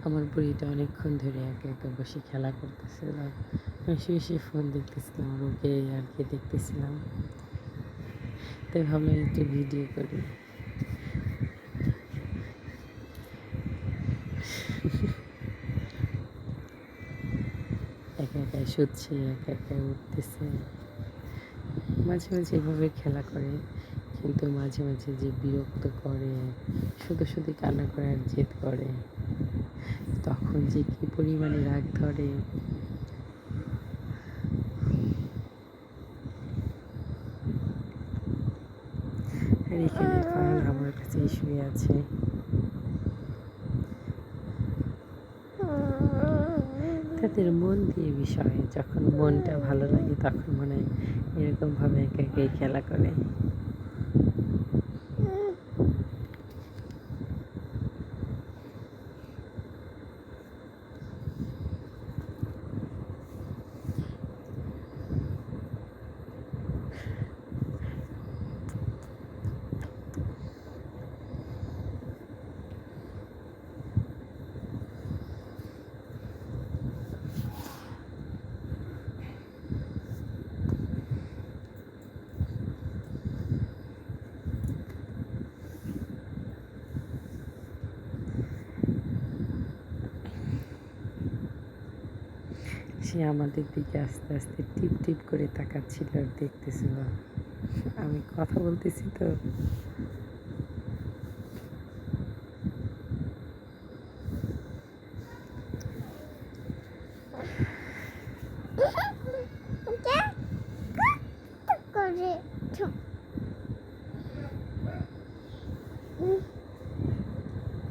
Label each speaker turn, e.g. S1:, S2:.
S1: আমার বুড়িটা অনেকক্ষণ ধরে একা একা বসে খেলা করতেছিল। আমি শুয়ে শুয়ে ফোন দেখতেছিলাম আর ওকে আর কি দেখতেছিলাম। তাই ভাবলাম একটু ভিডিও করি। একা একাই শুচ্ছে, একা একাই উঠতেছে। মাঝে মাঝে এভাবে খেলা করে, কিন্তু মাঝে মাঝে যে বিরক্ত করে, শুধু শুধু কান্না করে আর জেদ করে, তখন যে কি পরিমাণে রাগ ধরে। আর এখানে ফাহান আমার কাছেই শুয়ে আছে। তাদের মন দিয়ে বিষয়, যখন মনটা ভালো লাগে তখন মনে হয় এরকমভাবে একা একাই খেলা করে। সে আমাদের দিকে আস্তে আস্তে টিপ টিপ করে তাকাচ্ছিল আর দেখতেছিল। আমি কথা বলতেছি তো।